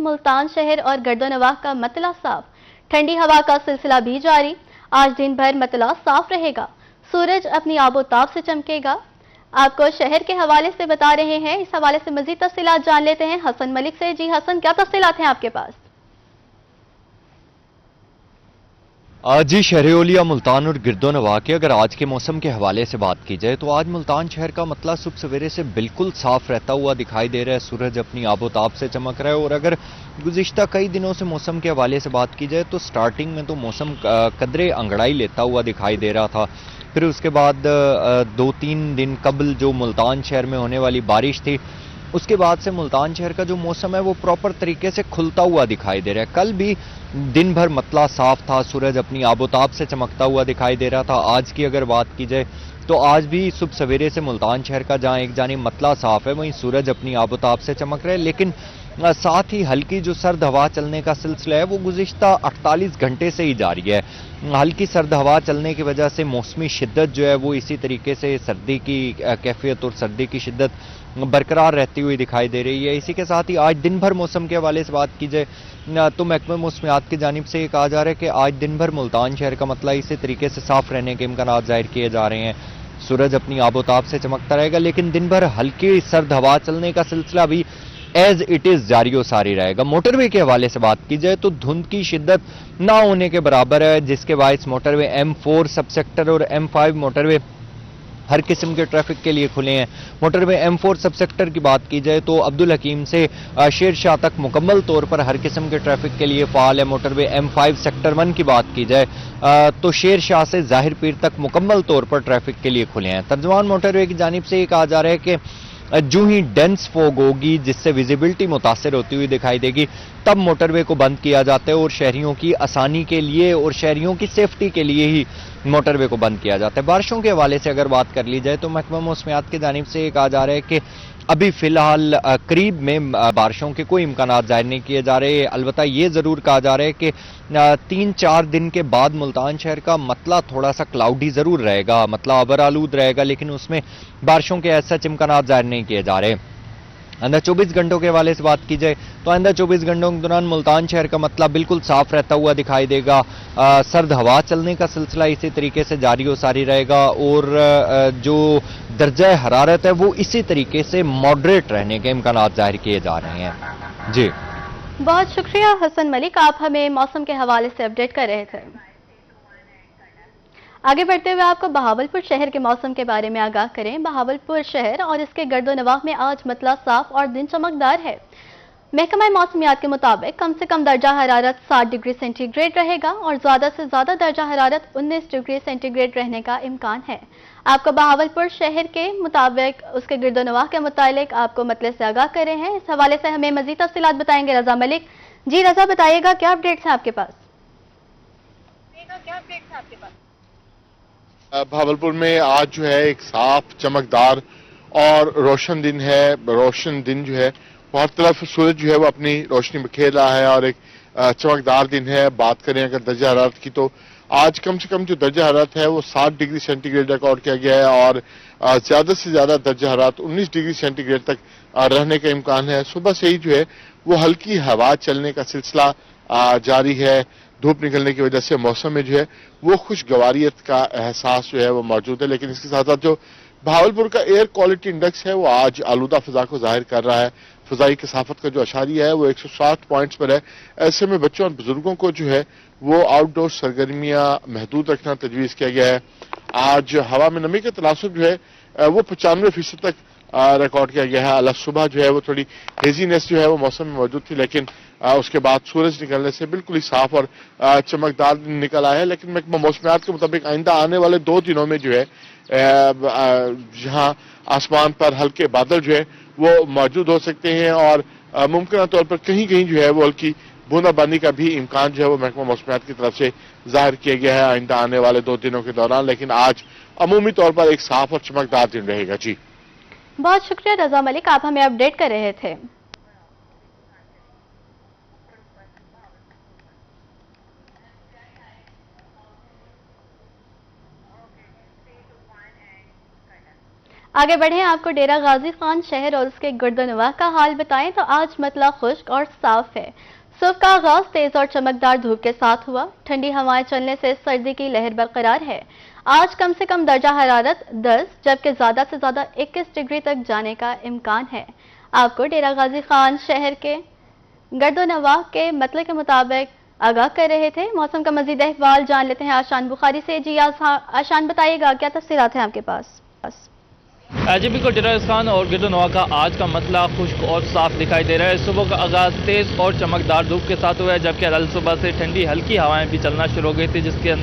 ملتان شہر اور گرد و نواح کا مطلع صاف، ٹھنڈی ہوا کا سلسلہ بھی جاری، آج دن بھر مطلع صاف رہے گا، سورج اپنی آب و تاب سے چمکے گا۔ آپ کو شہر کے حوالے سے بتا رہے ہیں، اس حوالے سے مزید تفصیلات جان لیتے ہیں حسن ملک سے۔ جی حسن، کیا تفصیلات ہیں آپ کے پاس؟ جی، شہر اولیا ملتان اور گرد و نواح کے اگر آج کے موسم کے حوالے سے بات کی جائے تو آج ملتان شہر کا مطلع صبح سویرے سے بالکل صاف رہتا ہوا دکھائی دے رہا ہے، سورج اپنی آب و تاب سے چمک رہا ہے، اور اگر گزشتہ کئی دنوں سے موسم کے حوالے سے بات کی جائے تو سٹارٹنگ میں تو موسم قدرے انگڑائی لیتا ہوا دکھائی دے رہا تھا، پھر اس کے بعد 2-3 دن قبل جو ملتان شہر میں ہونے والی بارش تھی، اس کے بعد سے ملتان شہر کا جو موسم ہے وہ پراپر طریقے سے کھلتا ہوا دکھائی دے رہا ہے۔ کل بھی دن بھر مطلع صاف تھا، سورج اپنی آب و تاب سے چمکتا ہوا دکھائی دے رہا تھا۔ آج کی اگر بات کی جائے تو آج بھی صبح سویرے سے ملتان شہر کا جہاں ایک جانب مطلع صاف ہے وہیں سورج اپنی آب و تاب سے چمک رہا ہے، لیکن ساتھ ہی ہلکی جو سرد ہوا چلنے کا سلسلہ ہے وہ گزشتہ 48 گھنٹے سے ہی جاری ہے۔ ہلکی سرد ہوا چلنے کی وجہ سے موسمی شدت جو ہے وہ اسی طریقے سے سردی کی کیفیت اور سردی کی شدت برقرار رہتی ہوئی دکھائی دے رہی ہے۔ اسی کے ساتھ ہی آج دن بھر موسم کے حوالے سے بات کی جائے تو محکمہ موسمیات کی جانب سے یہ کہا جا رہا ہے کہ آج دن بھر ملتان شہر کا مطلع اسی طریقے سے صاف رہنے کے امکانات ظاہر کیے جا رہے ہیں، سورج اپنی آب و تاب سے چمکتا رہے گا، لیکن دن بھر ہلکی سرد ہوا چلنے کا سلسلہ بھی ایز اٹ از جاری و ساری رہے گا۔ موٹر وے کے حوالے سے بات کی جائے تو دھند کی شدت نہ ہونے کے برابر ہے، جس کے باعث موٹر وے M4 سب سیکٹر اور M5 موٹر وے ہر قسم کے ٹریفک کے لیے کھلے ہیں۔ موٹر وے M4 سب سیکٹر کی بات کی جائے تو عبدالحکیم سے شیر شاہ تک مکمل طور پر ہر قسم کے ٹریفک کے لیے فعال ہے۔ موٹر وے M5 سیکٹر 1 کی بات کی جائے تو شیر شاہ سے ظاہر پیر تک مکمل طور پر ٹریفک کے لیے کھلے ہیں۔ ترجمان موٹر وے کی جانب سے یہ کہا جا رہا ہے کہ جو ہی ڈینس فوگ ہوگی جس سے ویزیبلٹی متاثر ہوتی ہوئی دکھائی دے گی تب موٹر وے کو بند کیا جاتا ہے، اور شہریوں کی آسانی کے لیے اور شہریوں کی سیفٹی کے لیے ہی موٹر وے کو بند کیا جاتا ہے۔ بارشوں کے حوالے سے اگر بات کر لی جائے تو محکمہ موسمیات کی جانب سے یہ کہا جا رہا ہے کہ ابھی فی الحال قریب میں بارشوں کے کوئی امکانات ظاہر نہیں کیے جا رہے، البتہ یہ ضرور کہا جا رہا ہے کہ 3-4 دن کے بعد ملتان شہر کا مطلع تھوڑا سا کلاؤڈی ضرور رہے گا، مطلع ابر آلود رہے گا، لیکن اس میں بارشوں کے ایسے سچ امکانات ظاہر نہیں کیے جا رہے۔ آئندہ 24 گھنٹوں کے حوالے سے بات کی جائے تو آئندہ 24 گھنٹوں کے دوران ملتان شہر کا مطلع بالکل صاف رہتا ہوا دکھائی دے گا، سرد ہوا چلنے کا سلسلہ اسی طریقے سے جاری و ساری رہے گا، اور جو درجہ حرارت ہے وہ اسی طریقے سے ماڈریٹ رہنے کے امکانات ظاہر کیے جا رہے ہیں۔ جی بہت شکریہ حسن ملک، آپ ہمیں موسم کے حوالے سے اپڈیٹ کر رہے تھے۔ آگے بڑھتے ہوئے آپ کو بہاولپور شہر کے موسم کے بارے میں آگاہ کریں۔ بہاولپور شہر اور اس کے گرد و نواح میں آج مطلع صاف اور دن چمکدار ہے۔ محکمہ موسمیات کے مطابق کم سے کم درجہ حرارت 60 ڈگری سینٹی گریڈ رہے گا اور زیادہ سے زیادہ درجہ حرارت 19 ڈگری سینٹی گریڈ رہنے کا امکان ہے۔ آپ کو بہاولپور شہر کے مطابق اس کے گرد و نواح کے متعلق آپ کو مطلع سے آگاہ کر رہے ہیں۔ اس حوالے سے ہمیں مزید تفصیلات بتائیں گے رضا ملک۔ جی رضا، بتائیے گا کیا اپڈیٹس ہیں آپ کے پاس؟ بھاولپور میں آج جو ہے ایک صاف چمکدار اور روشن دن ہے۔ روشن دن جو ہے وہ ہر طرف سورج جو ہے وہ اپنی روشنی بکھیر رہا ہے اور ایک چمکدار دن ہے۔ بات کریں اگر درجہ حرارت کی تو آج کم سے کم جو درجہ حرارت ہے وہ 60 ڈگری سینٹی گریڈ ریکارڈ کیا گیا ہے، اور زیادہ سے زیادہ درجہ حرارت 19 ڈگری سینٹی گریڈ تک رہنے کا امکان ہے۔ صبح سے ہی جو ہے وہ ہلکی ہوا چلنے کا سلسلہ جاری ہے۔ دھوپ نکلنے کی وجہ سے موسم میں جو ہے وہ خوشگواریت کا احساس جو ہے وہ موجود ہے، لیکن اس کے ساتھ ساتھ جو بہاولپور کا ایئر کوالٹی انڈیکس ہے وہ آج آلودہ فضا کو ظاہر کر رہا ہے۔ فضائی کثافت کا جو اشاریہ ہے وہ 160 پوائنٹس پر ہے۔ ایسے میں بچوں اور بزرگوں کو جو ہے وہ آؤٹ ڈور سرگرمیاں محدود رکھنا تجویز کیا گیا ہے۔ آج ہوا میں نمی کا تناسب جو ہے وہ 95% تک ریکارڈ کیا گیا ہے۔ الگ صبح جو ہے وہ تھوڑی ہیزینس جو ہے وہ موسم میں موجود تھی، لیکن اس کے بعد سورج نکلنے سے بالکل ہی صاف اور چمکدار نکل آیا ہے۔ لیکن محکمہ موسمیات کے مطابق آئندہ آنے والے 2 دنوں میں جو ہے جہاں آسمان پر ہلکے بادل جو ہے وہ موجود ہو سکتے ہیں، اور ممکنہ طور پر کہیں کہیں جو ہے وہ ہلکی بوندا باندی کا بھی امکان جو ہے وہ محکمہ موسمیات کی طرف سے ظاہر کیا گیا ہے آئندہ آنے والے 2 دنوں کے دوران، لیکن آج عمومی طور پر ایک صاف اور چمکدار دن رہے گا۔ جی بہت شکریہ رضا ملک، آپ ہمیں اپڈیٹ کر رہے تھے۔ आगे बढ़े आपको डेरा गाजी खान शहर और उसके गर्दनवा का हाल बताएं तो आज मतला खुश्क और साफ है। सुबह का आगाज तेज और चमकदार धूप के साथ हुआ। ठंडी हवाएं चलने से सर्दी की लहर बरकरार है। आज कम से कम दर्जा हरारत 10 जबकि ज्यादा से ज्यादा 21 डिग्री तक जाने का इम्कान है। आपको डेरा गाजी खान शहर के गर्दनवा के मतले के मुताबिक आगाह कर रहे थे। मौसम का मजीद अहवाल जान लेते हैं आशान बुखारी से। जी आशान, बताइएगा क्या तफसीलात हैं आपके पास? जी बिल्कुल, डेरा गाजी खान और गिरदनवा का आज का मतला खुश्क और साफ दिखाई दे रहा है। सुबह का आगाज तेज और चमकदार धूप के साथ हुआ है, जबकि कल सुबह से ठंडी हल्की हवाएं भी चलना शुरू हो गई थी, जिसके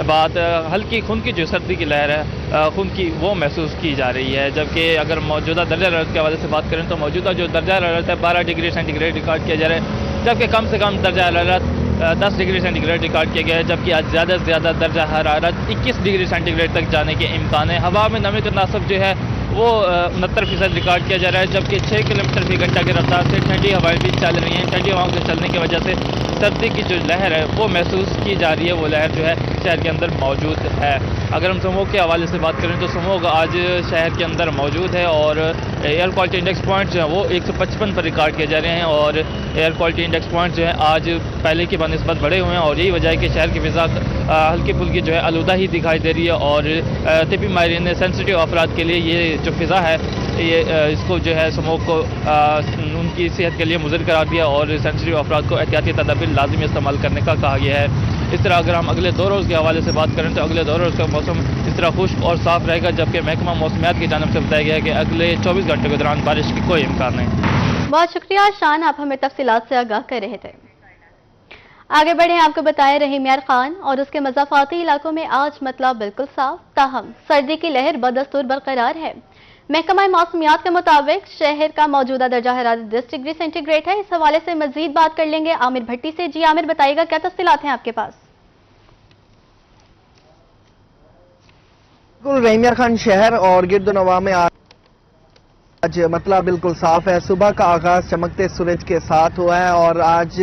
बाद हल्की खून की जो सर्दी की लहर है खून की वो महसूस की जा रही है। जबकि अगर मौजूदा दर्जा हरारत के हवाले से बात करें तो मौजूदा जो दर्जा हरारत है 12 डिग्री सेंटीग्रेड रिकॉर्ड किया जा रहा है, जबकि कम से कम दर्जा हरारत 10 डिग्री सेंटीग्रेड रिकॉर्ड किया गया है। जबकि आज ज़्यादा से ज़्यादा दर्जा हरारत 21 डिग्री सेंटीग्रेड तक जाने के इम्कान है। हवा में नमी का तनासब जो है वो 69% रिकॉर्ड किया जा रहा है, जबकि 6 किलोमीटर फी घंटा की रफ्तार से ठंडी हवाएं भी चल रही हैं। ठंडी हवाओं के चलने की वजह से सर्दी की जो लहर है वो महसूस की जा रही है। वो लहर जो है शहर के अंदर मौजूद है। अगर हम समूह के हवाले से बात करें तो समूह आज शहर के अंदर मौजूद है और एयर क्वालिटी इंडेक्स पॉइंट जो है वो 155 पर रिकॉर्ड किए जा रहे हैं और एयर क्वालिटी इंडेक्स पॉइंट जो है आज पहले की बनिस्बत बढ़े हुए हैं और यही वजह है कि शहर की फिजा हल्की फुल्की जो है आलूदा ही दिखाई दे रही है। और तिबी माहिरीन ने सेंसिटिव अफराद के लिए ये जो फिजा है ये इसको जो है समूह को उनकी सेहत के लिए मुज़र करार दिया और सेंसिटिव अफराद को एहतियाती तदाबीर लाजमी इस्तेमाल करने का कहा गया है। इस तरह अगर हम अगले 2 रोज़ के हवाले से बात करें तो अगले 2 रोज़ का मौसम इस तरह खुश्क और साफ रहेगा, जबकि महकमा मौसमियात की जानिब से बताया गया है कि अगले 24 घंटों के दौरान बारिश की कोई इम्कान नहीं। बहुत शुक्रिया शान, आप हमें तफसीलात से आगाह कर रहे थे। आगे बढ़े आपको बताएं रहीम यार खान और उसके मज़ाफ़ाती इलाकों में आज मतला बिल्कुल साफ, ताहम सर्दी की लहर बदस्तूर बरकरार है। महकमा मौसमियात के मुताबिक शहर का मौजूदा दर्जा हरारत 10 डिग्री सेंटीग्रेड है। इस हवाले से मजीद बात कर लेंगे आमिर भट्टी से। जी आमिर, बताइएगा क्या तफसीलात हैं आपके पास? बिल्कुल, रहीम यार खान शहर और गिरदनवा में आज मतला बिल्कुल साफ है। सुबह का आगाज चमकते सूरज के साथ हुआ है और आज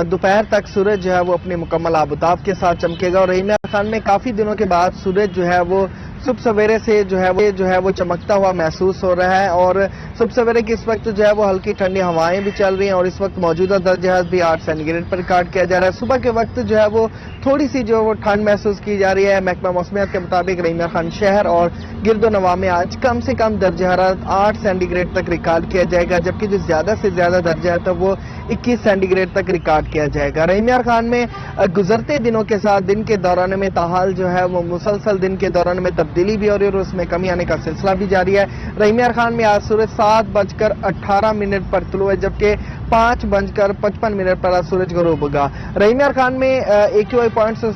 दोपहर तक सूरज जो है वो अपने मुकम्मल आबोताब के साथ चमकेगा। और रहीम यार खान में काफी दिनों के बाद सूरज जो है वो सुबह सवेरे से जो है वो चमकता हुआ महसूस हो रहा है और सुबह सवेरे की इस वक्त जो है वो हल्की ठंडी हवाएं भी चल रही हैं और इस वक्त मौजूदा दर्जा भी 8 सेंटीग्रेड पर रिकॉर्ड किया जा रहा है। सुबह के वक्त जो है वो थोड़ी सी जो वो ठंड महसूस की जा रही है। महकमा मौसमियात के मुताबिक रहीम यार खान शहर और गिरदनवा में आज कम से कम दर्जा हरारत 8 सेंटीग्रेड तक रिकॉर्ड किया जाएगा, जबकि जो ज्यादा से ज्यादा दर्जा है तो वो 21 सेंटीग्रेड तक रिकॉर्ड किया जाएगा। रहीम यार खान में गुजरते दिनों के साथ दिन के दौरान में ताहाल जो है वो मुसलसल दिन के दौरान में तब्दीली भी हो रही है और उसमें कमी आने का सिलसिला भी जारी है। रहीम यार खान में आज सूरज 7:18 पर तुलू है, जबकि 5:55 पर आज सूरज गरूब होगा। रहीम यार खान में AQI पॉइंट से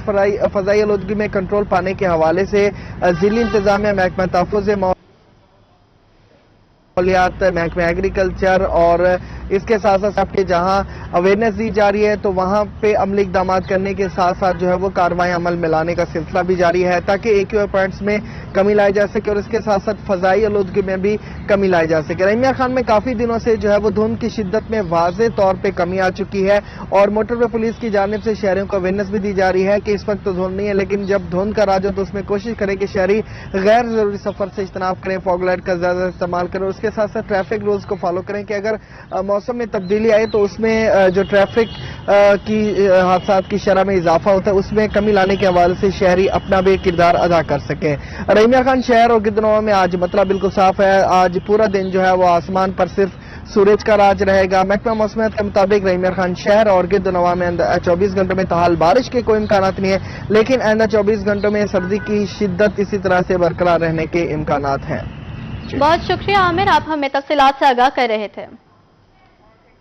फजाई आलूदगी में कंट्रोल पाने के हवाले से जिली इंतजामिया, महकमा तहफ़्फ़ुज़ माहौलियात, महकमा एग्रीकल्चर और इसके साथ साथ आपके जहां अवेयरनेस दी जा रही है तो वहां पे अमली इक़दाम करने के साथ साथ जो है वो कार्रवाई अमल में लाने का सिलसिला भी जारी है ताकि AQI पॉइंट्स में कमी लाई जा सके और इसके साथ साथ फजाई आलूदगी में भी कमी लाई जा सके। रहीम यार खान में काफी दिनों से जो है वो धुंध की शिद्दत में वाज़े तौर पर कमी आ चुकी है और मोटरवे पुलिस की जानिब से शहरियों को अवेयरनेस भी दी जा रही है कि इस वक्त तो धुंध नहीं है, लेकिन जब धुंध का राज हो तो उसमें कोशिश करें कि शहरी गैर जरूरी सफर से इज्तनाब करें, फॉग लाइट का ज्यादा इस्तेमाल करें। उसके साथ साथ ट्रैफिक रूल्स को फॉलो करें कि अगर मौसम में तब्दीली आए तो उसमें जो ट्रैफिक की हादसा की शरह में इजाफा होता है उसमें कमी लाने के हवाले से शहरी अपना भी किरदार अदा कर सकें। रहीम यार खान शहर और गिरदनवा में आज मतला बिल्कुल साफ है। आज पूरा दिन जो है वो आसमान पर सिर्फ सूरज का राज रहेगा। महकमा मौसमियात के मुताबिक रहीम यार खान शहर और गिरदनवा में 24 घंटों में ताहाल बारिश के कोई इम्कानात नहीं है, लेकिन आइंदा 24 घंटों में सर्दी की शिद्दत इसी तरह से बरकरार रहने के इम्कानात हैं। बहुत शुक्रिया आमिर, आप हमें तफसीलात से आगाह कर रहे थे।